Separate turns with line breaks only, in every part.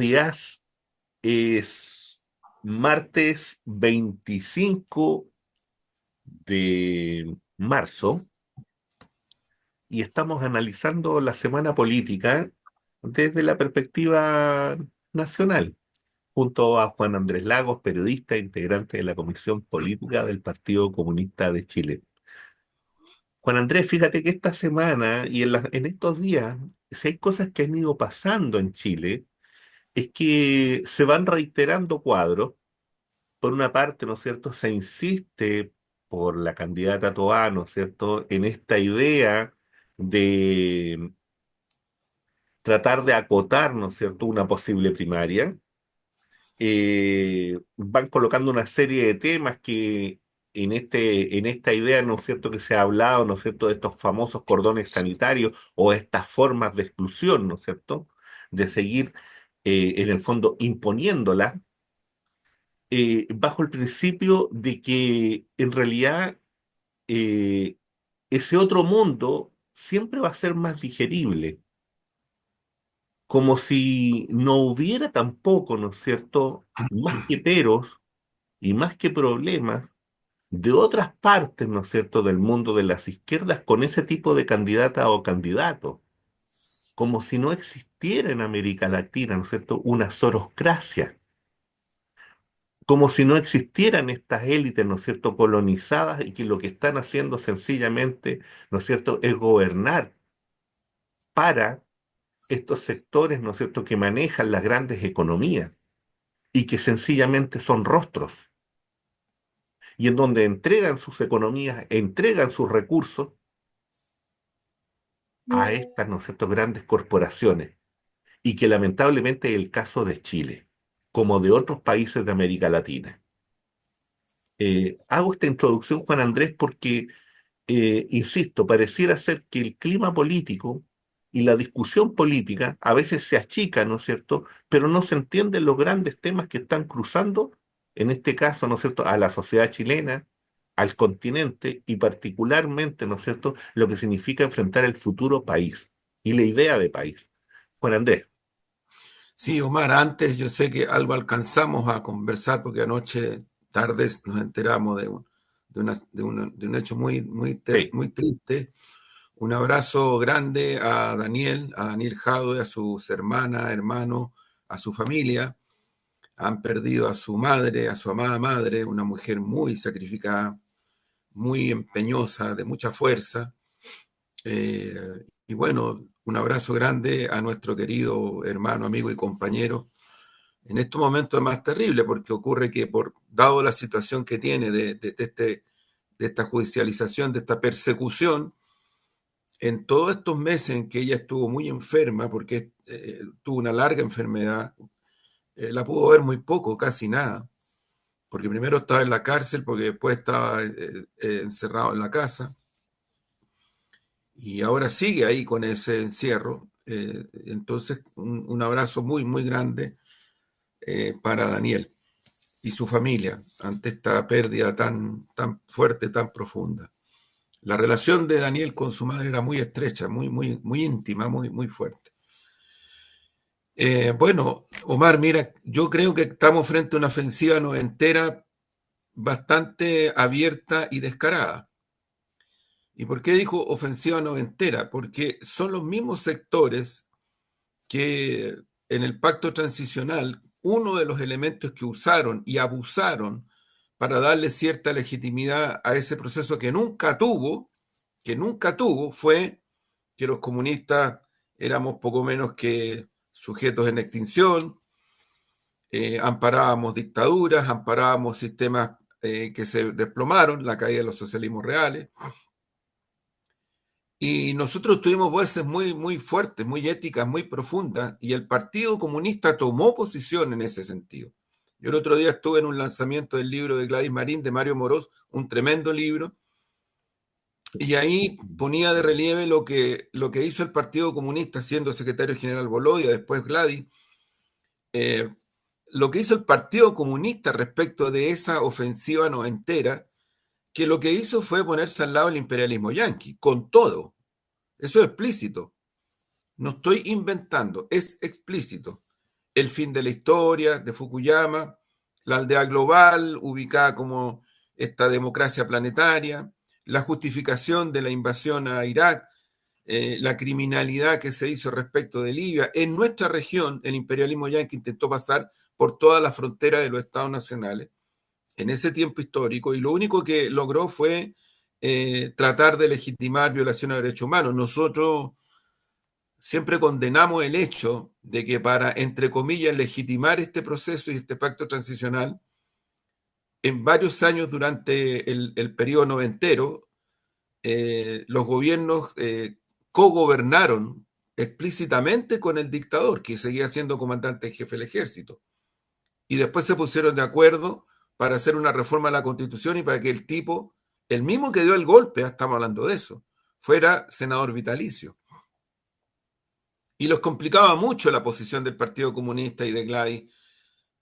Días es martes 25 de marzo y estamos analizando la semana política desde la perspectiva nacional, junto a Juan Andrés Lagos, periodista e integrante de la Comisión Política del Partido Comunista de Chile. Juan Andrés, fíjate que esta semana y en estos días, si hay cosas que han ido pasando en Chile, es que se van reiterando cuadros. Por una parte, ¿no es cierto?, se insiste por la candidata Toá, ¿no es cierto?, en esta idea de tratar de acotar, ¿no es cierto?, una posible primaria. Van colocando una serie de temas que en esta idea, ¿no es cierto?, que se ha hablado, ¿no es cierto?, de estos famosos cordones sanitarios o estas formas de exclusión, ¿no es cierto?, de seguir, en el fondo, imponiéndola bajo el principio de que en realidad eh, ese otro mundo siempre va a ser más digerible, como si no hubiera tampoco, ¿no es cierto?, más que peros y más que problemas de otras partes, ¿no es cierto?, del mundo de las izquierdas con ese tipo de candidata o candidato, como si no existiera en América Latina, ¿no es cierto?, una soroscracia, como si no existieran estas élites, ¿no es cierto?, colonizadas y que lo que están haciendo sencillamente, ¿no es cierto?, es gobernar para estos sectores, ¿no es cierto?, que manejan las grandes economías y que sencillamente son rostros y en donde entregan sus economías, entregan sus recursos a estas, ¿no es cierto?, grandes corporaciones y que lamentablemente es el caso de Chile, como de otros países de América Latina. Hago esta introducción, Juan Andrés, porque insisto, pareciera ser que el clima político y la discusión política a veces se achica, ¿no es cierto? Pero no se entienden los grandes temas que están cruzando, en este caso, ¿no es cierto?, a la sociedad chilena, al continente y particularmente, ¿no es cierto?, lo que significa enfrentar el futuro país y la idea de país. Juan Andrés,
Sí, Omar, antes yo sé que algo alcanzamos a conversar porque anoche tardes nos enteramos de un hecho
sí,
muy triste. Un abrazo grande a Daniel Jadwe, a sus hermanas, hermanos, a su familia. Han perdido a su madre, a su amada madre, una mujer muy sacrificada, muy empeñosa, de mucha fuerza. Y bueno, un abrazo grande a nuestro querido hermano, amigo y compañero en estos momentos es más terrible porque ocurre que dado la situación que tiene de esta judicialización, de esta persecución, en todos estos meses en que ella estuvo muy enferma, porque tuvo una larga enfermedad, la pudo ver muy poco, casi nada, porque primero estaba en la cárcel, porque después estaba encerrado en la casa, y ahora sigue ahí con ese encierro. Entonces, un abrazo muy grande para Daniel y su familia ante esta pérdida tan fuerte, tan profunda. La relación de Daniel con su madre era muy estrecha, muy íntima, muy fuerte. Bueno, Omar, mira, yo creo que estamos frente a una ofensiva noventera bastante abierta y descarada. ¿Y por qué dijo ofensiva noventera? Porque son los mismos sectores que en el pacto transicional, uno de los elementos que usaron y abusaron para darle cierta legitimidad a ese proceso que nunca tuvo, fue que los comunistas éramos poco menos que sujetos en extinción, amparábamos dictaduras, amparábamos sistemas que se desplomaron, la caída de los socialismos reales, y nosotros tuvimos voces muy fuertes, muy éticas, muy profundas, y el Partido Comunista tomó posición en ese sentido. Yo el otro día estuve en un lanzamiento del libro de Gladys Marín, de Mario Morós, un tremendo libro, y ahí ponía de relieve lo que hizo el Partido Comunista, siendo secretario general Bolodia, después Gladys, eh, lo que hizo el Partido Comunista respecto de esa ofensiva noventera, que lo que hizo fue ponerse al lado del imperialismo yanqui, con todo. Eso es explícito. No estoy inventando, es explícito. El fin de la historia de Fukuyama, la aldea global ubicada como esta democracia planetaria, la justificación de la invasión a Irak, la criminalidad que se hizo respecto de Libia. En nuestra región, el imperialismo yanqui intentó pasar por toda la frontera de los estados nacionales en ese tiempo histórico y lo único que logró fue tratar de legitimar violaciones de derechos humanos. Nosotros siempre condenamos el hecho de que para, entre comillas, legitimar este proceso y este pacto transicional, en varios años durante el periodo noventero, los gobiernos cogobernaron explícitamente con el dictador, que seguía siendo comandante en jefe del ejército. Y después se pusieron de acuerdo para hacer una reforma a la Constitución y para que el tipo, el mismo que dio el golpe, estamos hablando de eso, fuera senador vitalicio. Y los complicaba mucho la posición del Partido Comunista y de Gladys,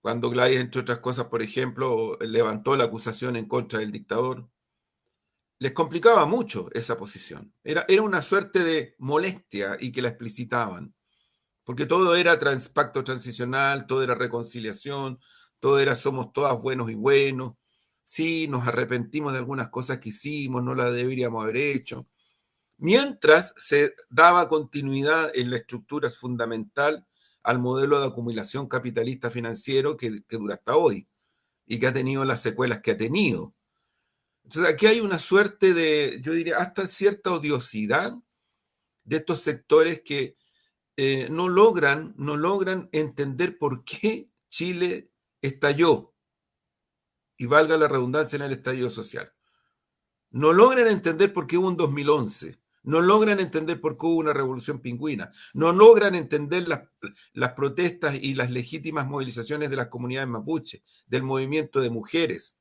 cuando Gladys, entre otras cosas, por ejemplo, levantó la acusación en contra del dictador. Les complicaba mucho esa posición. Era una suerte de molestia y que la explicitaban, porque todo era pacto transicional, todo era reconciliación, todo era somos todas buenos y buenos. Sí, nos arrepentimos de algunas cosas que hicimos, no las deberíamos haber hecho. Mientras se daba continuidad en la estructura fundamental al modelo de acumulación capitalista financiero que dura hasta hoy y que ha tenido las secuelas que ha tenido. Entonces aquí hay una suerte de, yo diría, hasta cierta odiosidad de estos sectores que no logran entender por qué Chile estalló, y valga la redundancia en el estallido social. No logran entender por qué hubo un 2011. No logran entender por qué hubo una revolución pingüina. No logran entender las protestas y las legítimas movilizaciones de las comunidades mapuche, del movimiento de mujeres,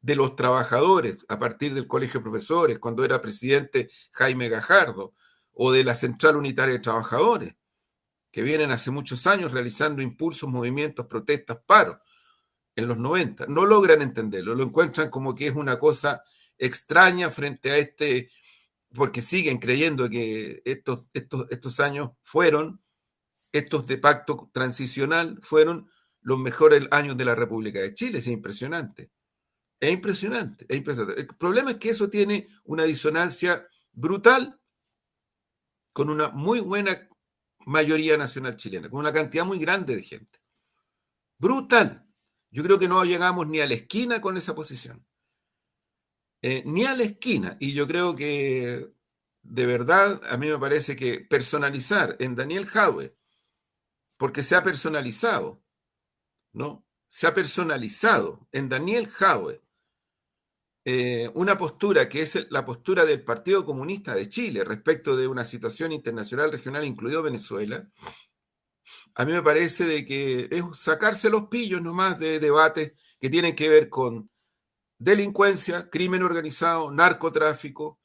de los trabajadores, a partir del Colegio de Profesores, cuando era presidente Jaime Gajardo, o de la Central Unitaria de Trabajadores, que vienen hace muchos años realizando impulsos, movimientos, protestas, paros en los 90. No logran entenderlo, lo encuentran como que es una cosa extraña frente a porque siguen creyendo que estos años estos de pacto transicional, fueron los mejores años de la República de Chile. Es impresionante. Es impresionante, es impresionante. El problema es que eso tiene una disonancia brutal con una muy buena mayoría nacional chilena, con una cantidad muy grande de gente. Brutal. Yo creo que no llegamos ni a la esquina con esa posición. Ni a la esquina. Y yo creo que, de verdad, a mí me parece que personalizar en Daniel Jadwe, porque se ha personalizado, ¿no? Se ha personalizado en Daniel Jadwe una postura que es la postura del Partido Comunista de Chile respecto de una situación internacional regional, incluido Venezuela. A mí me parece de que es sacarse los pillos nomás de debates que tienen que ver con delincuencia, crimen organizado, narcotráfico,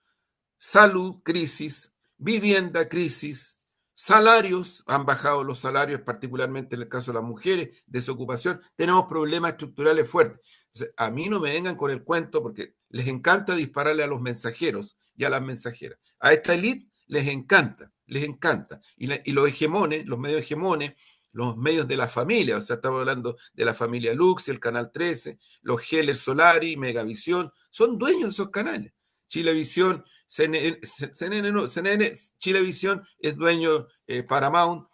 salud, crisis, vivienda, crisis, salarios, han bajado los salarios, particularmente en el caso de las mujeres, desocupación, tenemos problemas estructurales fuertes. Entonces, a mí no me vengan con el cuento porque les encanta dispararle a los mensajeros y a las mensajeras. A esta élite les encanta, les encanta. Y los hegemones, los medios hegemones, los medios de la familia, o sea, estamos hablando de la familia Lux, el Canal 13, los Heller Solari, Megavisión, son dueños de esos canales. Chilevisión, CNN, no, CNN, Chilevisión es dueño Paramount.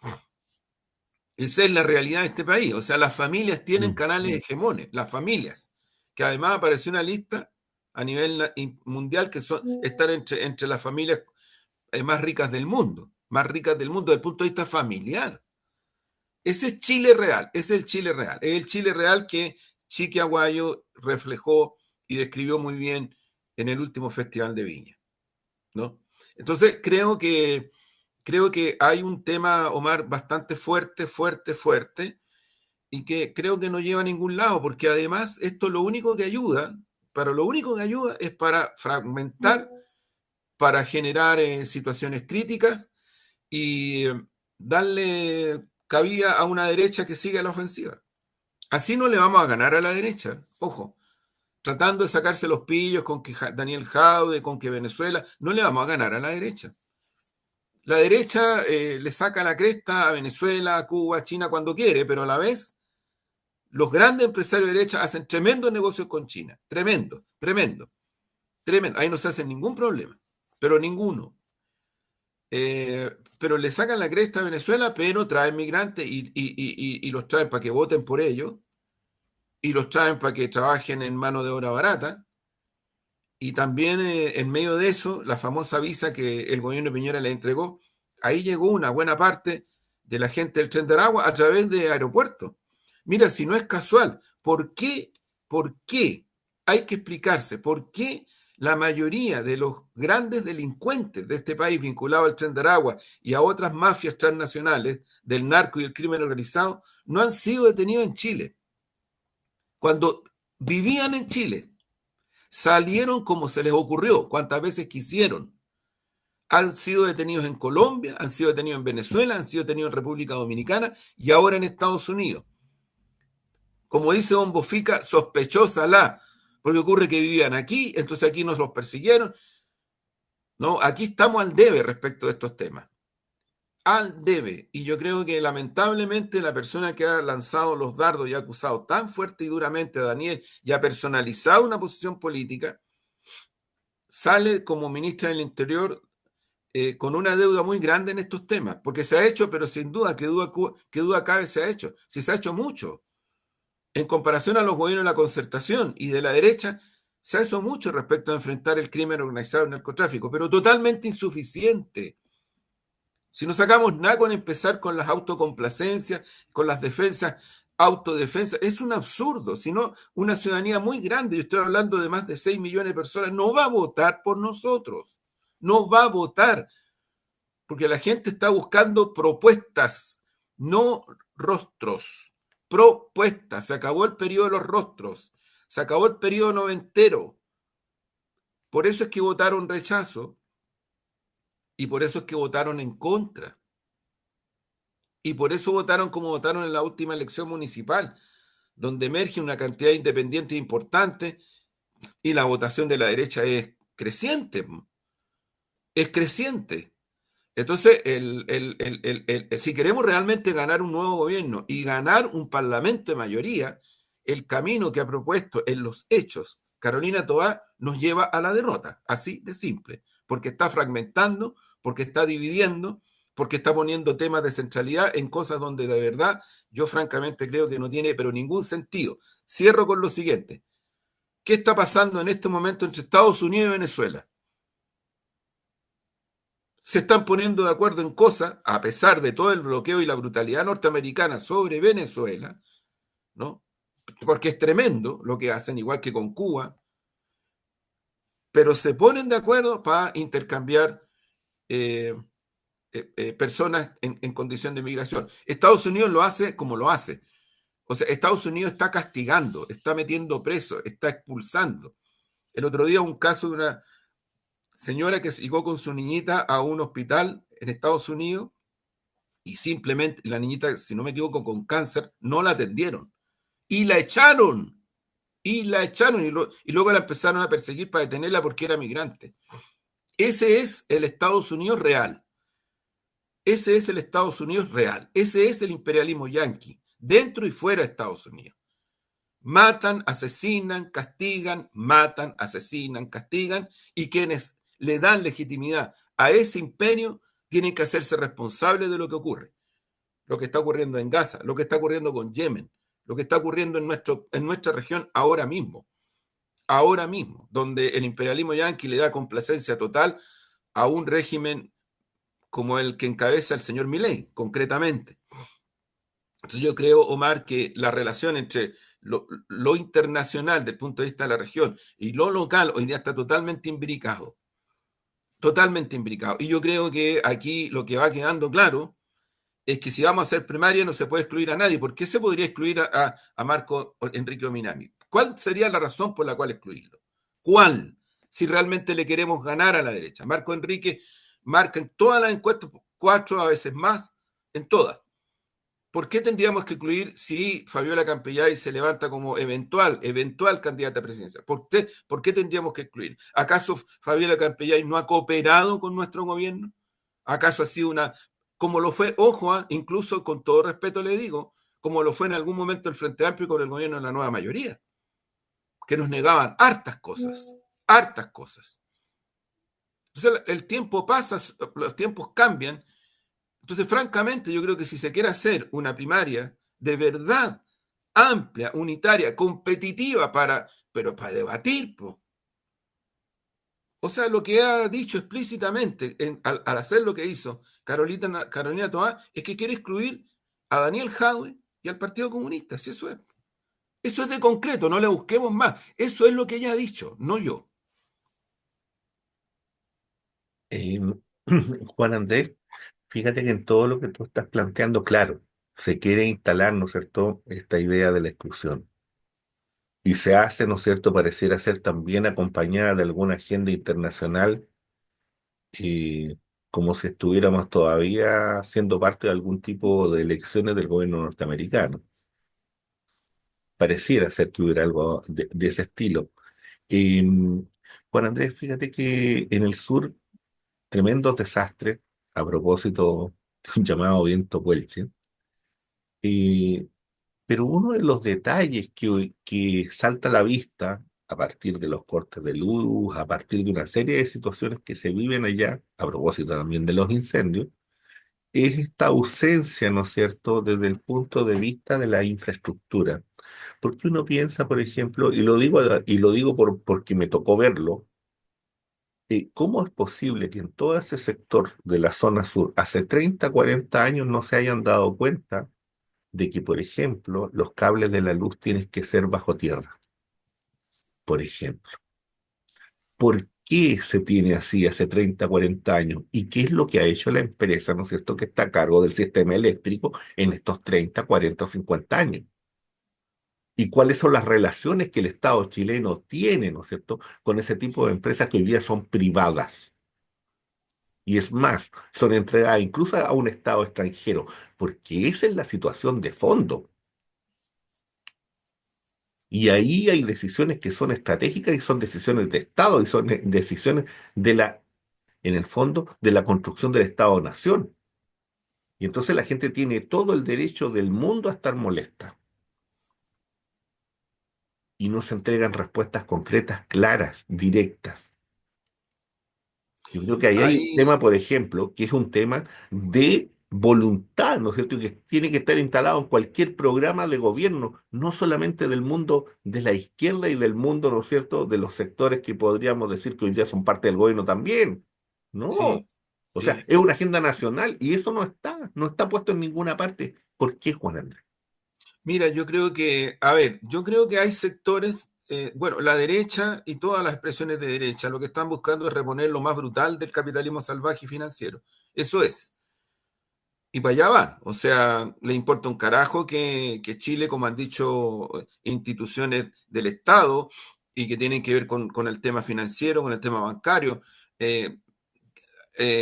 Esa es la realidad de este país. O sea, las familias tienen canales hegemones, las familias, que además apareció una lista a nivel mundial que están entre las familias más ricas del mundo, más ricas del mundo desde el punto de vista familiar. Ese es Chile real, ese es el Chile real. Es el Chile real que Chiqui Aguayo reflejó y describió muy bien en el último Festival de Viña, ¿no? Entonces, creo que hay un tema, Omar, bastante fuerte, fuerte, fuerte, y que creo que no lleva a ningún lado, porque además esto lo único que ayuda, para lo único que ayuda es para fragmentar, para generar situaciones críticas y darle cabida a una derecha que siga la ofensiva. Así no le vamos a ganar a la derecha, ojo, tratando de sacarse los pillos con que Daniel Jaude, con que Venezuela, no le vamos a ganar a la derecha. La derecha le saca la cresta a Venezuela, a Cuba, a China cuando quiere, pero a la vez los grandes empresarios de derecha hacen tremendos negocios con China. Tremendo, tremendo, tremendo. Ahí no se hace ningún problema, pero ninguno. Pero le sacan la cresta a Venezuela, pero traen migrantes y los traen para que voten por ellos y los traen para que trabajen en mano de obra barata. Y también en medio de eso, la famosa visa que el gobierno de Piñera le entregó, ahí llegó una buena parte de la gente del Tren de Aragua a través de aeropuertos. Mira, si no es casual, ¿por qué? Hay que explicarse por qué la mayoría de los grandes delincuentes de este país vinculados al Tren de Aragua y a otras mafias transnacionales del narco y el crimen organizado no han sido detenidos en Chile. Cuando vivían en Chile, salieron como se les ocurrió, cuantas veces quisieron. Han sido detenidos en Colombia, han sido detenidos en Venezuela, han sido detenidos en República Dominicana y ahora en Estados Unidos. Como dice Don Bofica, sospechosa la, porque ocurre que vivían aquí, entonces aquí nos los persiguieron. No, aquí estamos al debe respecto de estos temas. Al debe. Y yo creo que lamentablemente la persona que ha lanzado los dardos y ha acusado tan fuerte y duramente a Daniel y ha personalizado una posición política, sale como ministra del Interior con una deuda muy grande en estos temas, porque se ha hecho, pero sin duda, qué duda cabe, se ha hecho. Si se ha hecho mucho, en comparación a los gobiernos de la concertación y de la derecha, se ha hecho mucho respecto a enfrentar el crimen organizado y el narcotráfico, pero totalmente insuficiente. Si no sacamos nada con empezar con las autocomplacencias, con las defensas, autodefensa, es un absurdo. Si no, una ciudadanía muy grande, yo estoy hablando de más de 6 millones de personas, no va a votar por nosotros. No va a votar porque la gente está buscando propuestas, no rostros. Propuestas. Se acabó el periodo de los rostros. Se acabó el periodo noventero. Por eso es que votaron rechazo y por eso es que votaron en contra. Y por eso votaron como votaron en la última elección municipal, donde emerge una cantidad de independientes importante y la votación de la derecha es creciente. Es creciente. Entonces, si queremos realmente ganar un nuevo gobierno y ganar un parlamento de mayoría, el camino que ha propuesto en los hechos Carolina Toá nos lleva a la derrota, así de simple, porque está fragmentando, porque está dividiendo, porque está poniendo temas de centralidad en cosas donde de verdad yo francamente creo que no tiene pero ningún sentido. Cierro con lo siguiente. ¿Qué está pasando en este momento entre Estados Unidos y Venezuela? Se están poniendo de acuerdo en cosas, a pesar de todo el bloqueo y la brutalidad norteamericana sobre Venezuela, ¿no? Porque es tremendo lo que hacen, igual que con Cuba, pero se ponen de acuerdo para intercambiar eh, personas en condición de migración. Estados Unidos lo hace como lo hace. O sea, Estados Unidos está castigando, está metiendo presos, está expulsando. El otro día un caso de una señora que llegó con su niñita a un hospital en Estados Unidos y simplemente la niñita, si no me equivoco, con cáncer, no la atendieron y la echaron. Y la echaron y luego la empezaron a perseguir para detenerla porque era migrante. Ese es el Estados Unidos real. Ese es el Estados Unidos real. Ese es el imperialismo yanqui, dentro y fuera de Estados Unidos. Matan, asesinan, castigan, matan, asesinan, castigan, y quienes le dan legitimidad a ese imperio tienen que hacerse responsables de lo que ocurre. Lo que está ocurriendo en Gaza, lo que está ocurriendo con Yemen, lo que está ocurriendo en nuestra región ahora mismo, donde el imperialismo yanqui le da complacencia total a un régimen como el que encabeza el señor Milei, concretamente. Entonces yo creo, Omar, que la relación entre lo internacional desde el punto de vista de la región y lo local hoy día está totalmente imbricado, totalmente imbricado. Y yo creo que aquí lo que va quedando claro es que si vamos a hacer primaria no se puede excluir a nadie. ¿Por qué se podría excluir a Marco Enrique Ominami? ¿Cuál sería la razón por la cual excluirlo? ¿Cuál? Si realmente le queremos ganar a la derecha. Marco Enrique marca en todas las encuestas, cuatro a veces más, en todas. ¿Por qué tendríamos que excluir si Fabiola Campellay se levanta como eventual candidata a presidencia? ¿Por qué tendríamos que excluir? ¿Acaso Fabiola Campellay no ha cooperado con nuestro gobierno? ¿Acaso ha sido como lo fue, ojo, incluso con todo respeto le digo, como lo fue en algún momento el Frente Amplio con el gobierno de la nueva mayoría, que nos negaban hartas cosas, hartas cosas. Entonces el tiempo pasa, los tiempos cambian. Entonces, francamente, yo creo que si se quiere hacer una primaria de verdad amplia, unitaria, competitiva pero para debatir, po. O sea, lo que ha dicho explícitamente al hacer lo que hizo Carolina Toá es que quiere excluir a Daniel Jadwe y al Partido Comunista. Si eso es. Eso es de concreto, no le busquemos más. Eso es lo que ella ha dicho, no yo.
Eh, Juan Andrés, fíjate que en todo lo que tú estás planteando, claro, se quiere instalar, ¿no es cierto?, esta idea de la exclusión. Y se hace, ¿no es cierto?, pareciera ser también acompañada de alguna agenda internacional, como si estuviéramos todavía siendo parte de algún tipo de elecciones del gobierno norteamericano. Pareciera ser que hubiera algo de ese estilo. Y, Juan Andrés, fíjate que en el sur, tremendos desastres, a propósito de un llamado viento Puelche, y pero uno de los detalles que salta a la vista a partir de los cortes de luz, a partir de una serie de situaciones que se viven allá, a propósito también de los incendios, es esta ausencia, ¿no es cierto?, desde el punto de vista de la infraestructura. Porque uno piensa, por ejemplo, y lo digo porque me tocó verlo, ¿cómo es posible que en todo ese sector de la zona sur, hace 30, 40 años no se hayan dado cuenta de que, por ejemplo, los cables de la luz tienen que ser bajo tierra, por ejemplo? ¿Por qué se tiene así hace 30, 40 años? ¿Y qué es lo que ha hecho la empresa, ¿no es cierto?, que está a cargo del sistema eléctrico en estos 30, 40 o 50 años. ¿Y cuáles son las relaciones que el Estado chileno tiene, ¿no es cierto?, con ese tipo de empresas que hoy día son privadas. Y es más, son entregadas incluso a un Estado extranjero, porque esa es la situación de fondo. Y ahí hay decisiones que son estratégicas y son decisiones de Estado y son decisiones de en el fondo, de la construcción del Estado-nación. Y entonces la gente tiene todo el derecho del mundo a estar molesta. Y no se entregan respuestas concretas, claras, directas. Yo creo que ahí hay un
Ahí,
tema, por ejemplo, que es un tema de voluntad, ¿no es cierto? Que tiene que estar instalado en cualquier programa de gobierno, no solamente del mundo de la izquierda y del mundo, ¿no es cierto?, de los sectores que podríamos decir que hoy día son parte del gobierno también. No.
sí,
O sea,
sí.
es una agenda nacional y eso no está puesto en ninguna parte. ¿Por qué, Juan Andrés?
Mira, yo creo que, a ver, yo creo que hay sectores, bueno, la derecha y todas las expresiones de derecha lo que están buscando es reponer lo más brutal del capitalismo salvaje y financiero. Eso es. Y para allá van. O sea, le importa un carajo que Chile, como han dicho instituciones del Estado y que tienen que ver con el tema financiero, con el tema bancario, eh,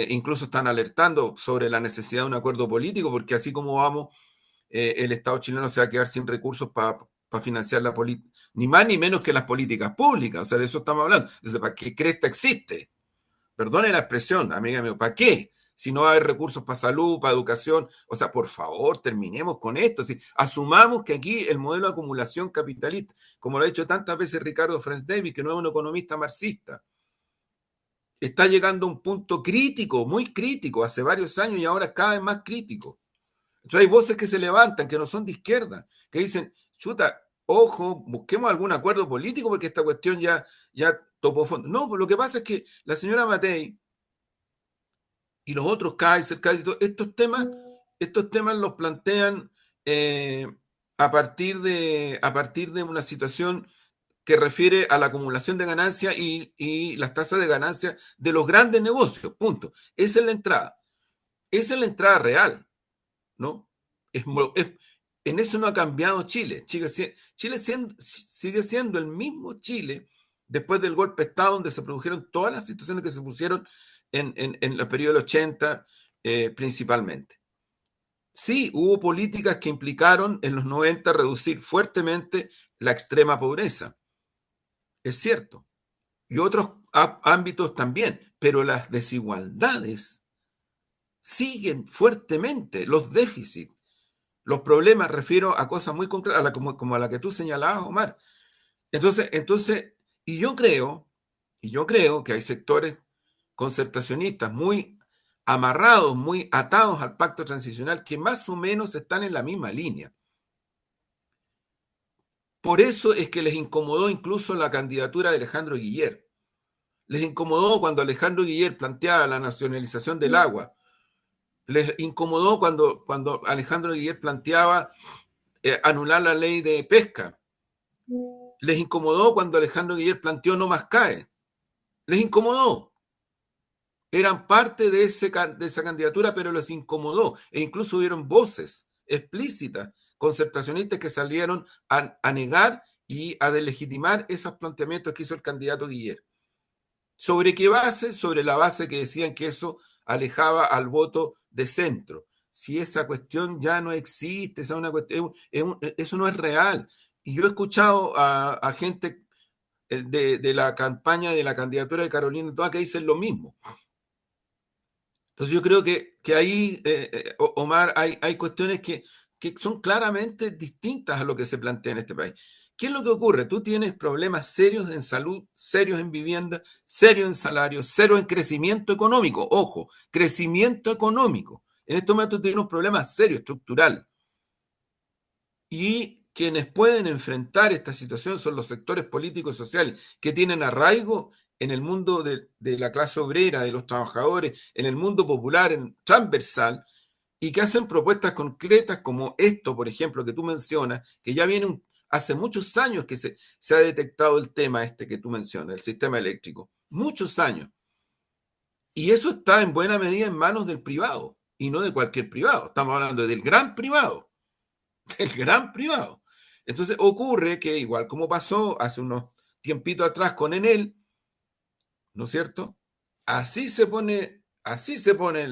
incluso están alertando sobre la necesidad de un acuerdo político, porque así como vamos el Estado chileno se va a quedar sin recursos para financiar la política, ni más ni menos que las políticas públicas, o sea, de eso estamos hablando. Entonces, ¿para qué cresta existe? Perdone la expresión, amiga mía, ¿para qué? Si no va a haber recursos para salud, para educación, o sea, por favor, terminemos con esto. Si asumamos que aquí el modelo de acumulación capitalista, como lo ha dicho tantas veces Ricardo Franz Davis, que no es un economista marxista, está llegando a un punto crítico, muy crítico, hace varios años y ahora cada vez más crítico. Entonces hay voces que se levantan, que no son de izquierda, que dicen, chuta, ojo, busquemos algún acuerdo político porque esta cuestión ya topó fondo. No, pues lo que pasa es que la señora Matei y los otros Kaiser, estos temas los plantean eh, a partir de una situación que refiere a la acumulación de ganancias y las tasas de ganancia de los grandes negocios, punto. Esa es la entrada. Esa es la entrada real. ¿No? Es, es- en eso no ha cambiado Chile. Sigue siendo el mismo Chile después del golpe de Estado, donde se produjeron todas las situaciones que se pusieron en el periodo del 80, principalmente. Sí, hubo políticas que implicaron en los 90 reducir fuertemente la extrema pobreza, es cierto, y otros ámbitos también, pero las desigualdades siguen fuertemente los déficits, los problemas, refiero a cosas muy concretas, como a la que tú señalabas, Omar. Entonces, y yo creo que hay sectores concertacionistas muy amarrados, muy atados al pacto transicional, que más o menos están en la misma línea. Por eso es que les incomodó incluso la candidatura de Alejandro Guiller. Les incomodó cuando Alejandro Guiller planteaba la nacionalización del agua. Les incomodó cuando Alejandro Guiller planteaba anular la ley de pesca. Les incomodó cuando Alejandro Guiller planteó no más CAE. Les incomodó. Eran parte de esa candidatura, pero les incomodó. E incluso hubieron voces explícitas, concertacionistas, que salieron a negar y a deslegitimar esos planteamientos que hizo el candidato Guiller. ¿Sobre qué base? Sobre la base que decían que eso alejaba al voto de centro. Si esa cuestión ya no existe, esa es una cuestión, eso no es real. Y yo he escuchado a gente de la campaña de la candidatura de Carolina Toa que dicen lo mismo. Entonces yo creo que ahí, Omar, hay cuestiones que son claramente distintas a lo que se plantea en este país. ¿Qué es lo que ocurre? Tú tienes problemas serios en salud, serios en vivienda, serios en salario, cero en crecimiento económico. Ojo, crecimiento económico. En estos momentos tienes un problema serio, estructural. Y quienes pueden enfrentar esta situación son los sectores políticos y sociales que tienen arraigo en el mundo de la clase obrera, de los trabajadores, en el mundo popular, transversal, y que hacen propuestas concretas como esto, por ejemplo, que tú mencionas, que ya viene hace muchos años que se ha detectado el tema este que tú mencionas, el sistema eléctrico. Muchos años. Y eso está en buena medida en manos del privado, y no de cualquier privado. Estamos hablando del gran privado, del gran privado. Entonces ocurre que, igual como pasó hace unos tiempitos atrás con Enel, ¿no es cierto? Así se ponen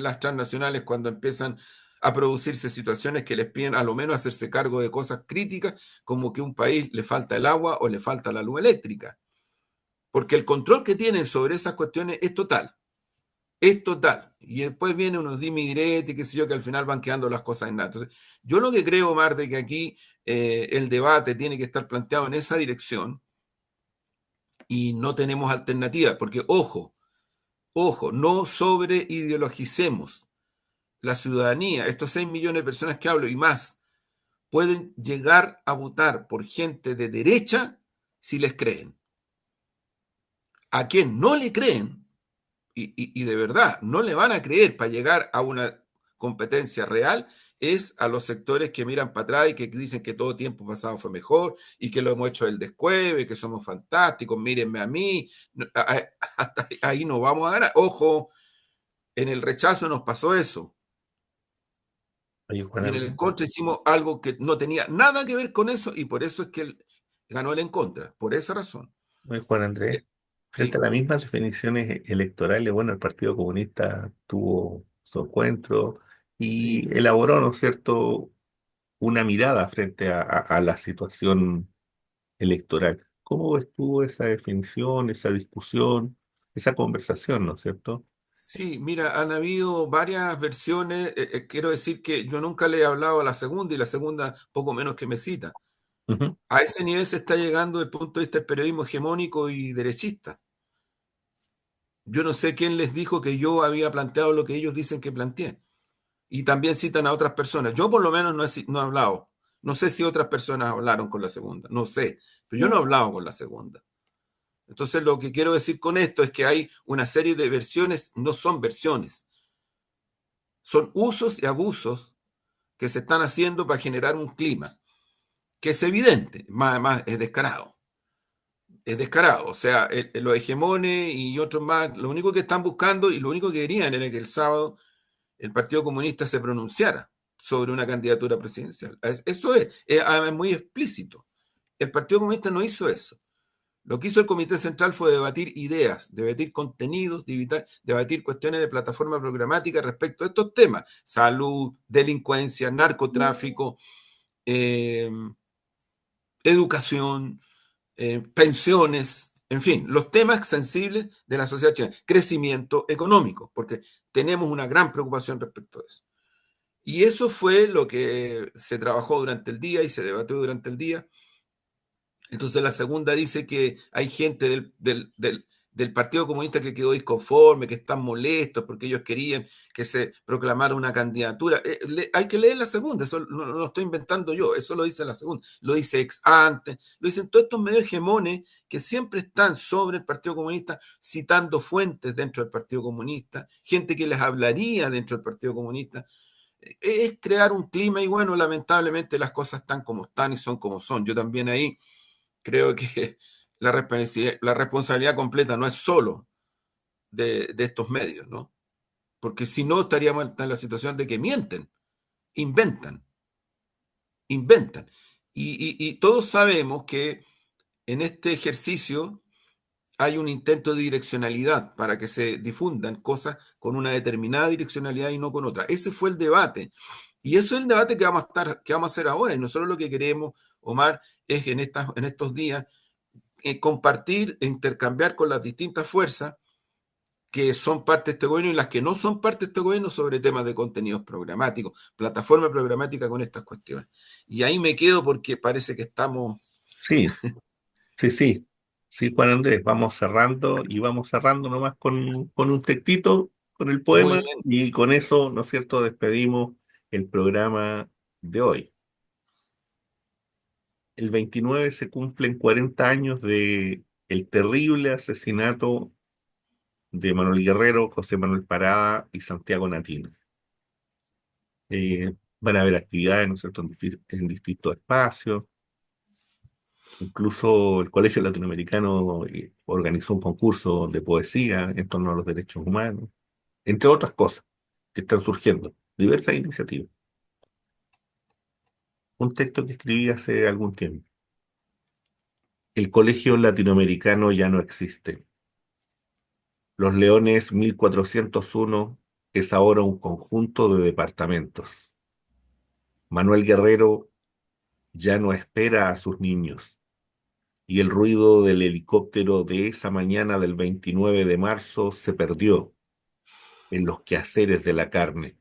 las transnacionales cuando empiezan a producirse situaciones que les piden a lo menos hacerse cargo de cosas críticas, como que a un país le falta el agua o le falta la luz eléctrica. Porque el control que tienen sobre esas cuestiones es total. Es total. Y después vienen unos dime y direte, qué sé yo, que al final van quedando las cosas en nada. Entonces, yo lo que creo, Omar, de que aquí el debate tiene que estar planteado en esa dirección y no tenemos alternativa, porque ojo, no sobre ideologicemos la ciudadanía. Estos 6 millones de personas que hablo y más pueden llegar a votar por gente de derecha si les creen. A quien no le creen, y de verdad no le van a creer para llegar a una competencia real, es a los sectores que miran para atrás y que dicen que todo tiempo pasado fue mejor y que lo hemos hecho del descueve, que somos fantásticos, mírenme a mí. Hasta ahí no vamos a ganar. Ojo, en el rechazo nos pasó eso.
Oye, Juan
Y en
Andrés,
el contra hicimos algo que no tenía nada que ver con eso y por eso es que él ganó el en contra, por esa razón.
oye, Juan Andrés,
Eh,
frente a
Sí,
las mismas definiciones electorales, bueno, el Partido Comunista tuvo su encuentro y
sí.
elaboró, ¿no es cierto?, una mirada frente a la situación electoral. ¿Cómo ves tú esa definición, esa discusión, esa conversación, ¿no es cierto?
Sí, mira, han habido varias versiones. Quiero decir que yo nunca le he hablado a la segunda y la segunda poco menos que me cita.
Ujú.
A ese nivel se está llegando desde el punto de vista del periodismo hegemónico y derechista. Yo no sé quién les dijo que yo había planteado lo que ellos dicen que planteé. Y también citan a otras personas. Yo por lo menos no he hablado. No sé si otras personas hablaron con la segunda. No sé, pero yo no he hablado con la segunda. Entonces lo que quiero decir con esto es que hay una serie de versiones, no son versiones, son usos y abusos que se están haciendo para generar un clima que es evidente, más es descarado. Es descarado. O sea, los hegemones y otros más, lo único que están buscando y lo único que querían era que el sábado el Partido Comunista se pronunciara sobre una candidatura presidencial. Eso es muy explícito. El Partido Comunista no hizo eso. Lo que hizo el Comité Central fue debatir ideas, debatir contenidos, debatir cuestiones de plataforma programática respecto a estos temas: salud, delincuencia, narcotráfico, eh, educación, pensiones. En fin, los temas sensibles de la sociedad chilena. Crecimiento económico, porque tenemos una gran preocupación respecto a eso. Y eso fue lo que se trabajó durante el día y se debatió durante el día. Entonces la segunda dice que hay gente del Partido Comunista que quedó disconforme, que están molestos porque ellos querían que se proclamara una candidatura. Hay que leer la segunda, eso no lo estoy inventando yo, eso lo dice la segunda, lo dice ex ante, lo dicen todos estos medios hegemones que siempre están sobre el Partido Comunista, citando fuentes dentro del Partido Comunista, gente que les hablaría dentro del Partido Comunista. Es crear un clima y bueno, lamentablemente las cosas están como están y son como son. Yo también ahí creo que la responsabilidad completa no es solo de estos medios, ¿no? Porque si no estaríamos en la situación de que mienten, inventan, inventan. Y todos sabemos que en este ejercicio hay un intento de direccionalidad para que se difundan cosas con una determinada direccionalidad y no con otra. Ese fue el debate. Y eso es el debate que vamos a hacer ahora. Y nosotros lo que queremos, Omar, es en estos días compartir e intercambiar con las distintas fuerzas que son parte de este gobierno y las que no son parte de este gobierno sobre temas de contenidos programáticos, plataforma programática con estas cuestiones. Y ahí me quedo porque parece que estamos
Sí, sí, sí. Sí, Juan Andrés, vamos cerrando nomás con un textito, con el
muy
poema,
bien.
y con eso, ¿no es cierto?, despedimos el programa de hoy. El 29 se cumplen 40 años de el terrible asesinato de Manuel Guerrero, José Manuel Parada y Santiago Natino. Van a haber actividades, ¿no es cierto?, en distintos espacios. Incluso el Colegio Latinoamericano organizó un concurso de poesía en torno a los derechos humanos, entre otras cosas que están surgiendo, diversas iniciativas. Un texto que escribí hace algún tiempo. El Colegio Latinoamericano ya no existe. Los Leones 1401 es ahora un conjunto de departamentos. Manuel Guerrero ya no espera a sus niños y el ruido del helicóptero de esa mañana del 29 de marzo se perdió en los quehaceres de la carne.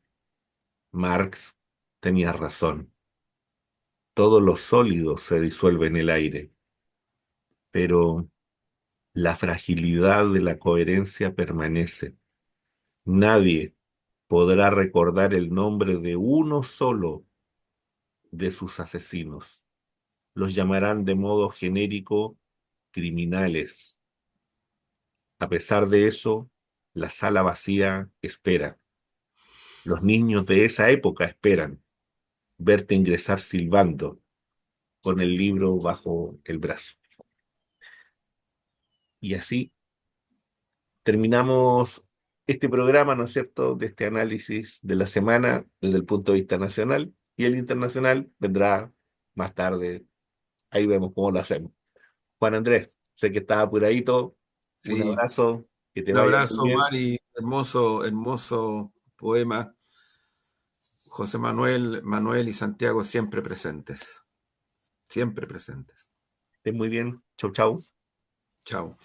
Marx tenía razón. Todo lo sólido se disuelve en el aire, pero la fragilidad de la coherencia permanece. Nadie podrá recordar el nombre de uno solo de sus asesinos. Los llamarán de modo genérico criminales. A pesar de eso, la sala vacía espera. Los niños de esa época esperan verte ingresar silbando con el libro bajo el brazo. Y así terminamos este programa, ¿no es cierto?, de este análisis de la semana desde el punto de vista nacional, y el internacional vendrá más tarde. Ahí vemos cómo lo hacemos. Juan Andrés, sé que estaba apuradito. Un
Sí,
abrazo, que te
un
vaya muy
abrazo,
bien.
Mari. Hermoso, hermoso poema. José Manuel, Manuel y Santiago siempre presentes. Siempre presentes.
Estés muy bien. Chau, chau.
Chao.